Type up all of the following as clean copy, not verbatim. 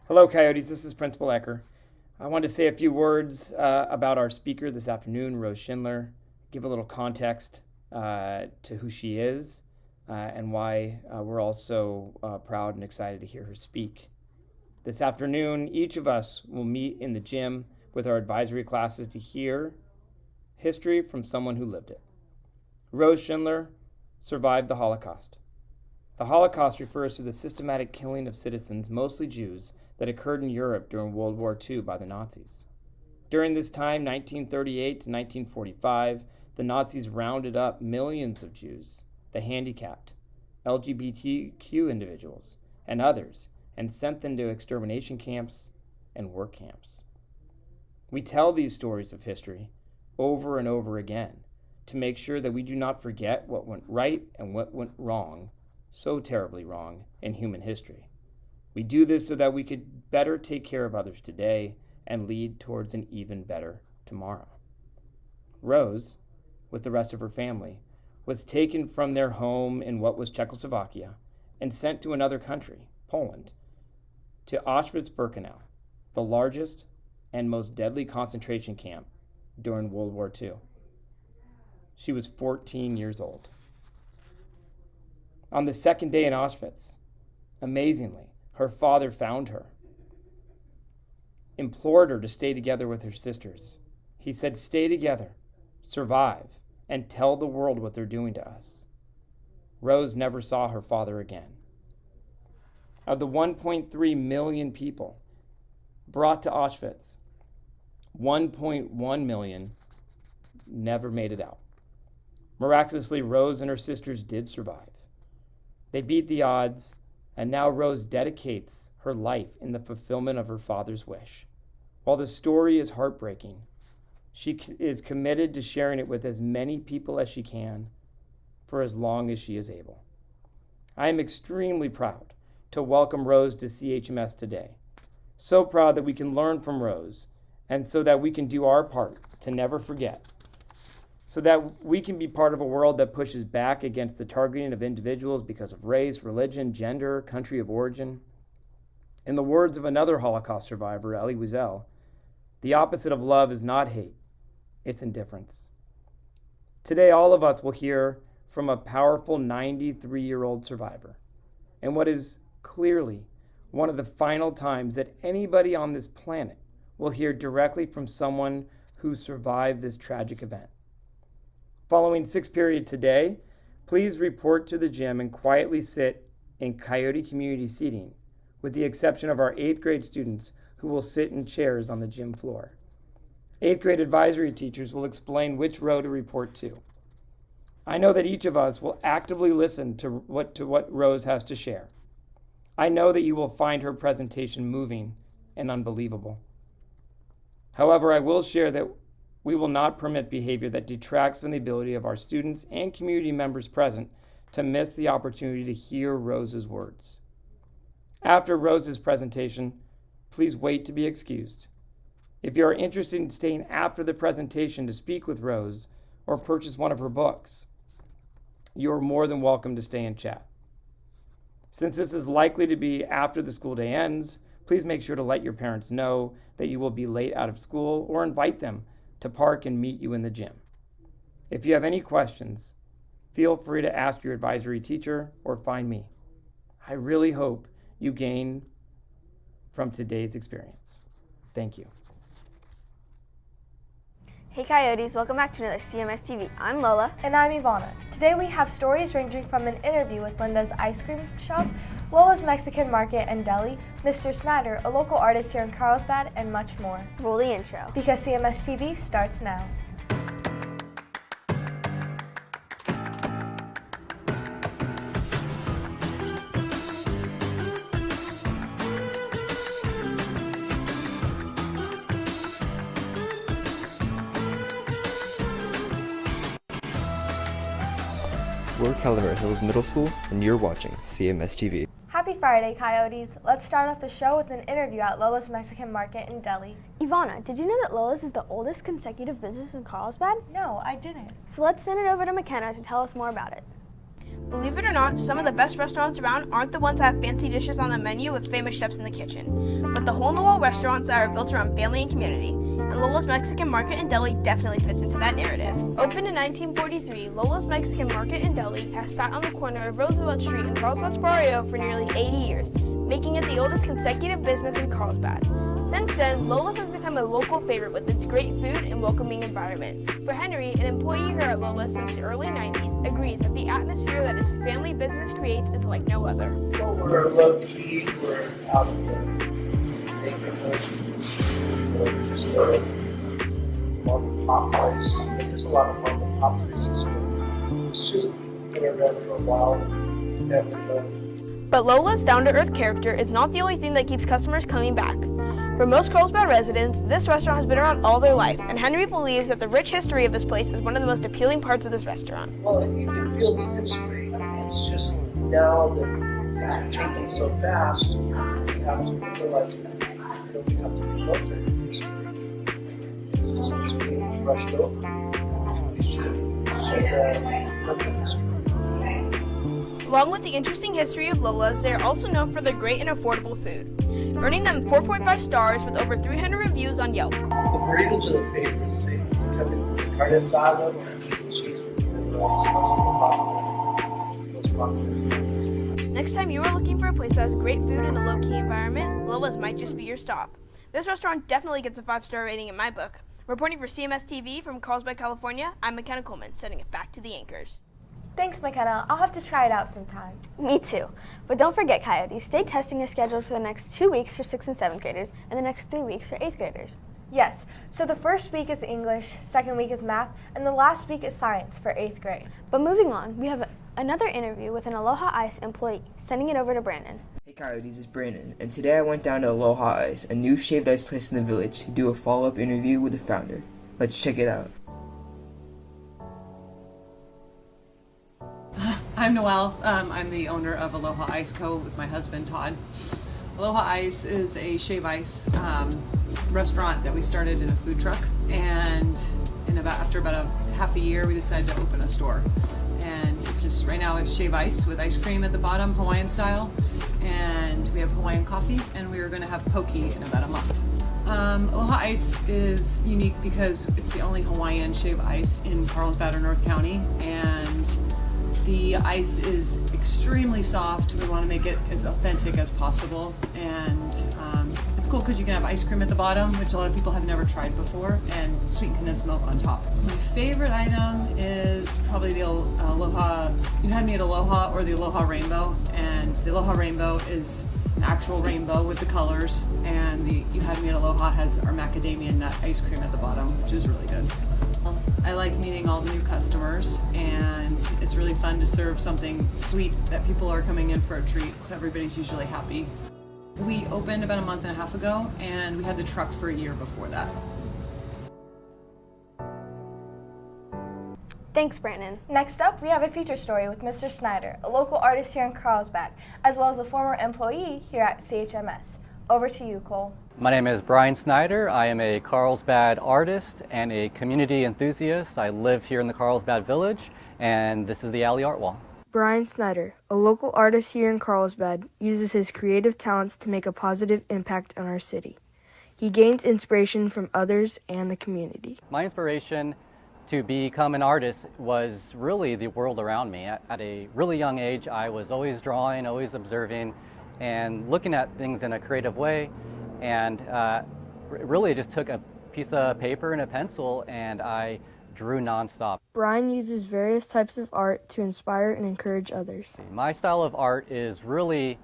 Hello, Coyotes. This is Principal Ecker. I wanted to say a few words about our speaker this afternoon, Rose Schindler, give a little context to who she is and why we're all so proud and excited to hear her speak. This afternoon, each of us will meet in the gym with our advisory classes to hear history from someone who lived it. Rose Schindler survived the Holocaust. The Holocaust refers to the systematic killing of citizens, mostly Jews, that occurred in Europe during World War II by the Nazis. During this time, 1938 to 1945, the Nazis rounded up millions of Jews, the handicapped, LGBTQ individuals, and others, and sent them to extermination camps and work camps. We tell these stories of history over and over again to make sure that we do not forget what went right and what went wrong, so terribly wrong, in human history. We do this so that we could better take care of others today and lead towards an even better tomorrow. Rose, with the rest of her family, was taken from their home in what was Czechoslovakia and sent to another country, Poland, to Auschwitz-Birkenau, the largest and most deadly concentration camp during World War II. She was 14 years old. On the second day in Auschwitz, amazingly, her father found her, implored her to stay together with her sisters. He said, "Stay together, survive, and tell the world what they're doing to us." Rose never saw her father again. Of the 1.3 million people brought to Auschwitz, 1.1 million never made it out. Miraculously, Rose and her sisters did survive. They beat the odds, and now Rose dedicates her life in the fulfillment of her father's wish. While the story is heartbreaking, she is committed to sharing it with as many people as she can for as long as she is able. I am extremely proud to welcome Rose to CHMS today. So proud that we can learn from Rose, and so that we can do our part to never forget, so that we can be part of a world that pushes back against the targeting of individuals because of race, religion, gender, country of origin. In the words of another Holocaust survivor, Elie Wiesel, the opposite of love is not hate, it's indifference. Today, all of us will hear from a powerful 93-year-old survivor, and what is clearly one of the final times that anybody on this planet will hear directly from someone who survived this tragic event. Following sixth period today, please report to the gym and quietly sit in Coyote community seating, with the exception of our 8th grade students who will sit in chairs on the gym floor. 8th grade advisory teachers will explain which row to report to. I know that each of us will actively listen to what Rose has to share. I know that you will find her presentation moving and unbelievable. However, I will share that we will not permit behavior that detracts from the ability of our students and community members present to miss the opportunity to hear Rose's words. After Rose's presentation, please wait to be excused. If you are interested in staying after the presentation to speak with Rose or purchase one of her books, you are more than welcome to stay and chat. Since this is likely to be after the school day ends, please make sure to let your parents know that you will be late out of school or invite them to park and meet you in the gym. If you have any questions, feel free to ask your advisory teacher or find me. I really hope you gain from today's experience. Thank you. Hey Coyotes, welcome back to another Cmstv. I'm Lola. And I'm Ivana. Today we have stories ranging from an interview with Linda's ice cream shop, Lola's Mexican market and deli, Mr. Snyder, a local artist here in Carlsbad, and much more. Roll the intro. Because Cmstv starts now. We're Kelleher Hills Middle School, and you're watching Cmstv. Happy Friday, Coyotes. Let's start off the show with an interview at Lola's Mexican Market in Delhi. Ivana, did you know that Lola's is the oldest consecutive business in Carlsbad? No, I didn't. So let's send it over to McKenna to tell us more about it. Believe it or not, some of the best restaurants around aren't the ones that have fancy dishes on the menu with famous chefs in the kitchen, but the hole-in-the-wall restaurants that are built around family and community. And Lola's Mexican Market and Deli definitely fits into that narrative. Opened in 1943, Lola's Mexican Market and Deli has sat on the corner of Roosevelt Street in Carlsbad Barrio for nearly 80 years, making it the oldest consecutive business in Carlsbad. Since then, Lola's has become a local favorite with its great food and welcoming environment. For Henry, an employee here at Lola since the early 90s, agrees that the atmosphere that his family business creates is like no other. We're low-key, we're out of the neighborhood, just a mom-and-pop place. There's a lot of mom-and-pop places, but it's just been around for a while. But Lola's down-to-earth character is not the only thing that keeps customers coming back. For most Carlsbad residents, this restaurant has been around all their life, and Henry believes that the rich history of this place is one of the most appealing parts of this restaurant. Well, you can feel the history. It's just now that things are changing so fast, we have to realize that we have to be closer to the history. It's being rushed over. We should look at history. Along with the interesting history of Lola's, they are also known for their great and affordable food, earning them 4.5 stars with over 300 reviews on Yelp. The burritos are the favorites. They come in with carne asada or cheese with Next time you are looking for a place that has great food and a low-key environment, Lola's might just be your stop. This restaurant definitely gets a 5-star rating in my book. Reporting for Cmstv from Carlsbad, California, I'm McKenna Coleman, sending it back to the anchors. Thanks, McKenna. I'll have to try it out sometime. Me too. But don't forget, Coyote, state testing is scheduled for the next 2 weeks for 6th and 7th graders, and the next 3 weeks for 8th graders. Yes, so the first week is English, second week is math, and the last week is science for 8th grade. But moving on, we have another interview with an Aloha Ice employee, sending it over to Brandon. Hey Coyotes, it's Brandon, and today I went down to Aloha Ice, a new shaved ice place in the village, to do a follow-up interview with the founder. Let's check it out. I'm Noelle. I'm the owner of Aloha Ice Co. with my husband Todd. Aloha Ice is a shave ice restaurant that we started in a food truck, and after about a half a year we decided to open a store. And it's just right now it's shave ice with ice cream at the bottom, Hawaiian style, and we have Hawaiian coffee, and we are going to have poke in about a month. Aloha Ice is unique because it's the only Hawaiian shave ice in Carlsbad or North County, and the ice is extremely soft. We want to make it as authentic as possible, and it's cool because you can have ice cream at the bottom, which a lot of people have never tried before, and sweet condensed milk on top. My favorite item is probably the Aloha. You had me at Aloha or the Aloha Rainbow, and the Aloha Rainbow is an actual rainbow with the colors, and the You Had Me at Aloha has our macadamia nut ice cream at the bottom, which is really good. I like meeting all the new customers, and it's really fun to serve something sweet that people are coming in for a treat, so everybody's usually happy. We opened about a month and a half ago, and we had the truck for a year before that. Thanks, Brandon. Next up, we have a feature story with Mr. Snyder, a local artist here in Carlsbad, as well as a former employee here at CHMS. Over to you, Cole. My name is Brian Snyder. I am a Carlsbad artist and a community enthusiast. I live here in the Carlsbad Village, and this is the Alley Art Wall. Brian Snyder, a local artist here in Carlsbad, uses his creative talents to make a positive impact on our city. He gains inspiration from others and the community. My inspiration to become an artist was really the world around me. At a really young age, I was always drawing, always observing, and looking at things in a creative way. And really just took a piece of paper and a pencil, and I drew nonstop. Brian uses various types of art to inspire and encourage others. My style of art is really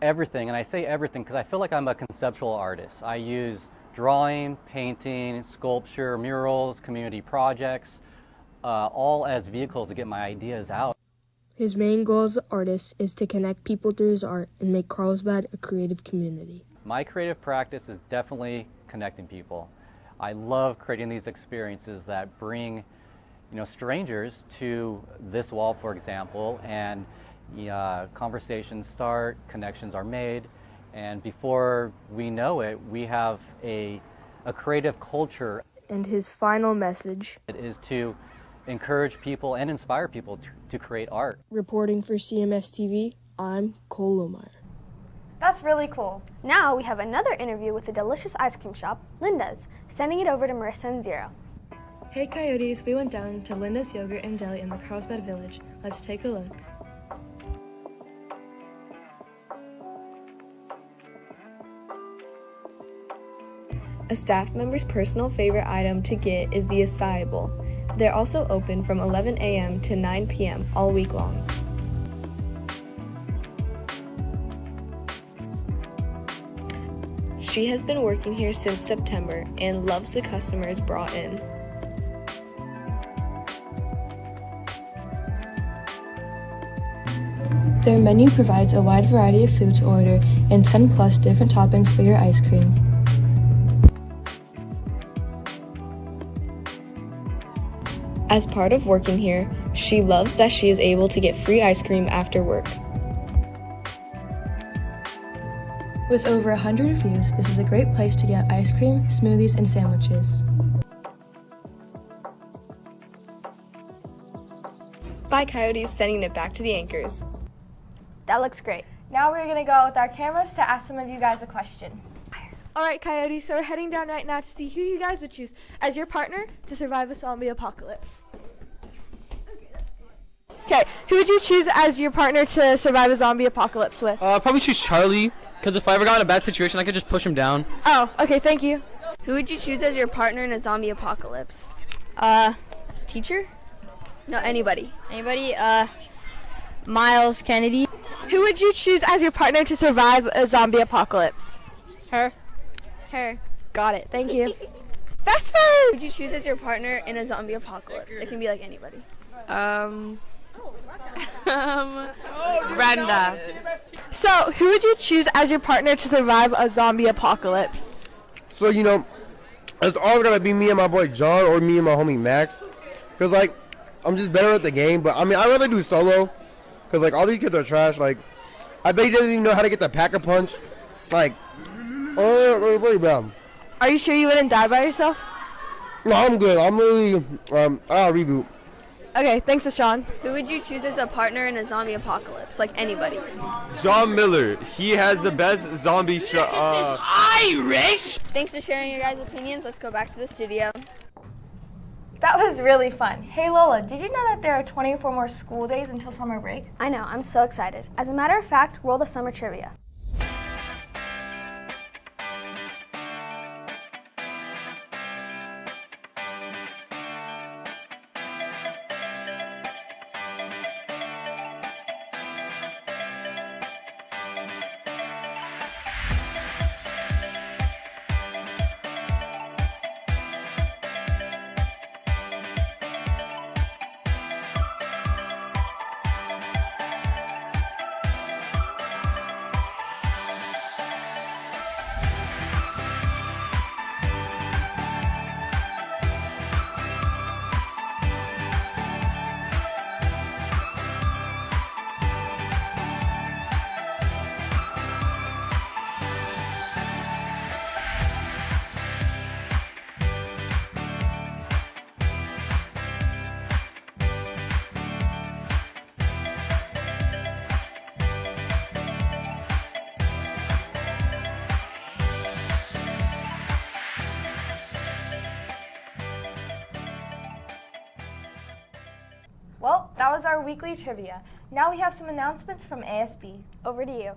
everything, and I say everything because I feel like I'm a conceptual artist. I use drawing, painting, sculpture, murals, community projects, all as vehicles to get my ideas out. His main goal as an artist is to connect people through his art and make Carlsbad a creative community. My creative practice is definitely connecting people. I love creating these experiences that bring, strangers to this wall, for example, and conversations start, connections are made, and before we know it, we have a creative culture. And his final message is to encourage people and inspire people to create art. Reporting for CMSTV, I'm Cole Lohmeyer. That's really cool. Now we have another interview with the delicious ice cream shop, Linda's, sending it over to Marissa and Zero. Hey Coyotes, we went down to Linda's Yogurt and Deli in the Carlsbad Village. Let's take a look. A staff member's personal favorite item to get is the acai bowl. They're also open from 11 a.m. to 9 p.m. all week long. She has been working here since September and loves the customers brought in. Their menu provides a wide variety of food to order and 10 plus different toppings for your ice cream. As part of working here, she loves that she is able to get free ice cream after work. With over 100 reviews, this is a great place to get ice cream, smoothies, and sandwiches. Bye Coyotes, sending it back to the anchors. That looks great. Now we're gonna go out with our cameras to ask some of you guys a question. All right, Coyotes, so we're heading down right now to see who you guys would choose as your partner to survive a zombie apocalypse. Okay, who would you choose as your partner to survive a zombie apocalypse with? Probably choose Charlie, because if I ever got in a bad situation, I could just push him down. Oh, okay, thank you. Who would you choose as your partner in a zombie apocalypse? Teacher? No, anybody. Anybody? Miles Kennedy. Who would you choose as your partner to survive a zombie apocalypse? Her. Her. Got it, thank you. Best friend! Who would you choose as your partner in a zombie apocalypse? It can be like anybody. Brenda. So, who would you choose as your partner to survive a zombie apocalypse? So, it's all gonna be me and my boy John or me and my homie Max. Cause I'm just better at the game, but I'd rather do solo. Cause all these kids are trash. I bet he doesn't even know how to get the pack-a-punch. Very bad. Are you sure you wouldn't die by yourself? No, I'm good. I'm really, I'll reboot. Okay, thanks, Ashawn. Who would you choose as a partner in a zombie apocalypse? Like anybody. John Miller. He has the best zombie Irish! Thanks for sharing your guys' opinions. Let's go back to the studio. That was really fun. Hey Lola, did you know that there are 24 more school days until summer break? I know, I'm so excited. As a matter of fact, roll the summer trivia. Well, that was our weekly trivia. Now we have some announcements from ASB. Over to you.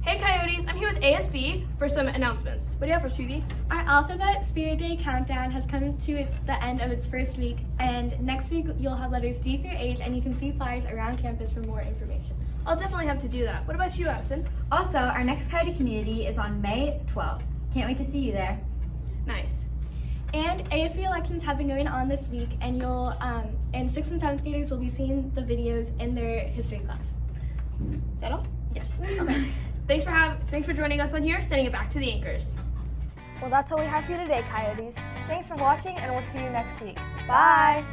Hey Coyotes, I'm here with ASB for some announcements. What do you have for us, Phoebe? Our Alphabet Spirit Day countdown has come to the end of its first week, and next week you'll have letters D through H, and you can see flyers around campus for more information. I'll definitely have to do that. What about you, Addison? Also, our next Coyote Community is on May 12th. Can't wait to see you there. Nice. And ASB elections have been going on this week, and and 6th and 7th graders will be seeing the videos in their history class. Is that all? Yes. Okay. Thanks for joining us on here. Sending it back to the anchors. Well, that's all we have for you today, Coyotes. Thanks for watching, and we'll see you next week. Bye.